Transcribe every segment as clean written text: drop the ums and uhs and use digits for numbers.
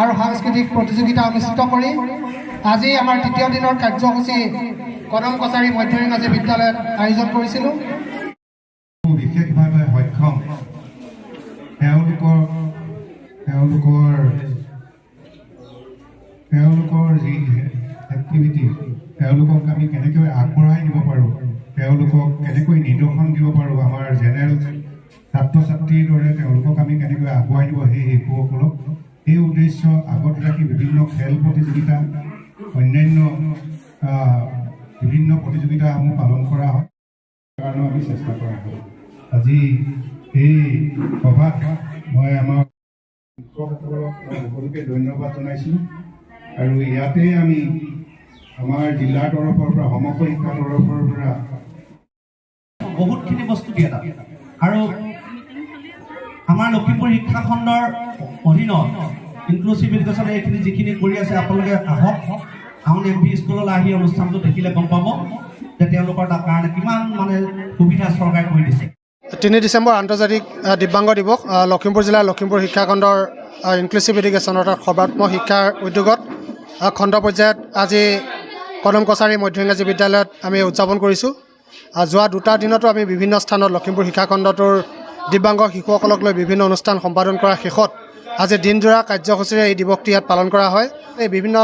আৰু সাংস্কৃতিক প্ৰতিযোগিতা অনুষ্ঠিত কৰি আজি আমাৰ তৃতীয় দিনৰ কাৰ্যসূচী কদম কছাৰী মধ্য ইংৰাজী বিদ্যালয়ত আয়োজন কৰিছিলোঁ। বিশেষভাৱে সক্ষম তেওঁলোকৰ যি এক্টিভিটি তেওঁলোকক আমি কেনেকৈ আগবঢ়াই নিব পাৰোঁ, তেওঁলোকক কেনেকৈ নিদৰ্শন দিব পাৰোঁ, আমাৰ জেনেৰেল ছাত্ৰ ছাত্ৰীৰ দৰে তেওঁলোকক আমি কেনেকৈ আগুৱাই নিব সেই শিশুসকলক, সেই উদ্দেশ্য আগত ৰাখি বিভিন্ন খেল প্ৰতিযোগিতা অন্যান্য বিভিন্ন প্ৰতিযোগিতাসমূহ পালন কৰা হয় কাৰণেও আমি চেষ্টা কৰা হয়। আজি এই সভাত মই আমাৰ শিক্ষকসকলক সকলোকে ধন্যবাদ জনাইছোঁ আৰু ইয়াতে আমি আমাৰ জিলাৰ তৰফৰ পৰা সমগ্ৰ শিক্ষা তৰফৰ পৰা বহুতখিনি বস্তু দিয়ে তাত। আৰু আমাৰ লখিমপুৰ শিক্ষা খণ্ডৰ অধীনত ইনক্লুচিভ এডুকেশ্যন এইখিনি যিখিনি কৰি আছে, আপোনালোকে আহক, টাউন MP স্কুললৈ আহি অনুষ্ঠানটো দেখিলে গম পাব যে তেওঁলোকৰ তাৰ কাৰণে কিমান সুবিধা চৰকাৰে কৰি দিছে। 3 ডিচেম্বৰ আন্তৰ্জাতিক দিব্যাংগ দিৱস লখিমপুৰ জিলাৰ লখিমপুৰ শিক্ষা খণ্ডৰ ইনক্লুচিভ এডুকেশ্যনৰ অৰ্থাৎ সৰ্বাত্মক শিক্ষাৰ উদ্যোগত খণ্ড পৰ্যায়ত আজি কদম কছাৰী মধ্য ইংৰাজী বিদ্যালয়ত আমি উদযাপন কৰিছোঁ। যোৱা 2টা দিনতো আমি বিভিন্ন স্থানত লখিমপুৰ শিক্ষা খণ্ডটোৰ দিব্যাংগ শিশুসকলক লৈ বিভিন্ন অনুষ্ঠান সম্পাদন কৰাৰ শেষত আজি দিনজোৰা কাৰ্যসূচীৰে এই দিৱসটি ইয়াত পালন কৰা হয়। এই বিভিন্ন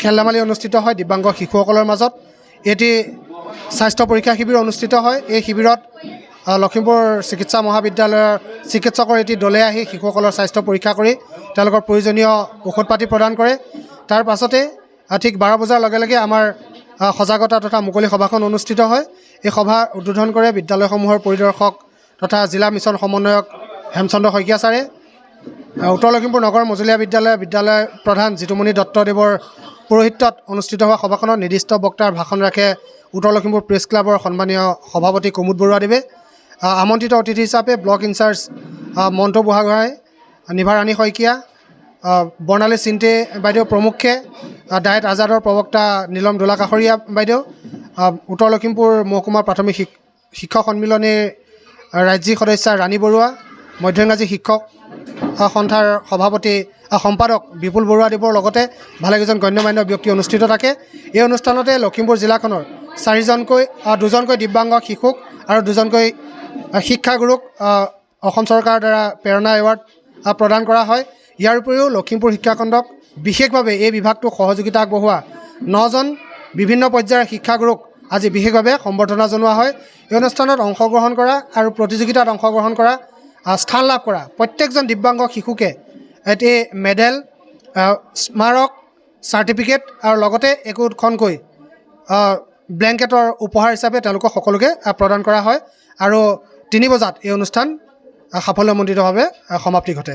খেল ধেমালি অনুষ্ঠিত হয় দিব্যাংগ শিশুসকলৰ মাজত। এটি স্বাস্থ্য পৰীক্ষা শিবিৰ অনুষ্ঠিত হয়। এই শিবিৰত লখিমপুৰ চিকিৎসা মহাবিদ্যালয়ৰ চিকিৎসকৰ এটি দলে আহি শিশুসকলৰ স্বাস্থ্য পৰীক্ষা কৰি তেওঁলোকৰ প্ৰয়োজনীয় ঔষধ পাতি প্ৰদান কৰে। তাৰ পাছতে ঠিক 12 বজাৰ লগে লগে আমাৰ সজাগতা তথা মুকলি সভাখন অনুষ্ঠিত হয়। এই সভা উদ্বোধন কৰে বিদ্যালয়সমূহৰ পৰিদৰ্শক তথা জিলা মিছন সমন্বয়ক হেমচন্দ্ৰ শইকীয়া ছাৰে। উত্তৰ লখিমপুৰ নগৰ মজলীয়া বিদ্যালয় প্ৰধান জিতুমণি দত্তদেৱৰ পৌৰোহিত্যত অনুষ্ঠিত হোৱা সভাখনত নিৰ্দিষ্ট বক্তাৰ ভাষণ ৰাখে উত্তৰ লখিমপুৰ প্ৰেছ ক্লাবৰ সন্মানীয় সভাপতি কুমুদ বৰুৱাদেৱে। আমন্ত্ৰিত অতিথি হিচাপে ব্লক ইনচাৰ্জ মণ্টু বুঢ়াগোহাঁই, নিভা ৰাণী শইকীয়া, বৰ্ণালী চিন্তে বাইদেউ প্ৰমুখ্যে, ডায়েট আজাদৰ প্ৰবক্তা নীলম দোলা কাষৰীয়া বাইদেউ, উত্তৰ লখিমপুৰ মহকুমা প্ৰাথমিক শিক্ষক সন্মিলনীৰ ৰাজ্যিক সদস্যা ৰাণী বৰুৱা, মধ্য ইংৰাজী শিক্ষক সন্থাৰ সম্পাদক বিপুল বৰুৱাদেৱৰ লগতে ভালেকেইজন গণ্যমান্য ব্যক্তি অনুষ্ঠিত থাকে। এই অনুষ্ঠানতে লখিমপুৰ জিলাখনৰ 2জনকৈ দিব্যাংগ শিশুক আৰু 2জনকৈ শিক্ষাগুৰুক অসম চৰকাৰৰ দ্বাৰা প্ৰেৰণা এৱাৰ্ড প্ৰদান কৰা হয়। ইয়াৰ উপৰিও লখিমপুৰ শিক্ষাখণ্ডক বিশেষভাৱে এই বিভাগটোক সহযোগিতা আগবঢ়োৱা 9জন বিভিন্ন পৰ্যায়ৰ শিক্ষাগুৰুক আজি বিশেষভাৱে সম্বৰ্ধনা জনোৱা হয়। এই অনুষ্ঠানত অংশগ্ৰহণ কৰা আৰু প্ৰতিযোগিতাত অংশগ্ৰহণ কৰা স্থান লাভ কৰা প্ৰত্যেকজন দিব্যাংগ শিশুকে এটি মেডেল, স্মাৰক, চাৰ্টিফিকেট আৰু লগতে একোখনকৈ ব্লেংকেটৰ উপহাৰ হিচাপে তেওঁলোকক সকলোকে প্ৰদান কৰা হয় আৰু 3 বজাত এই অনুষ্ঠান সাফল্যমণ্ডিতভাৱে সমাপ্তি ঘটে।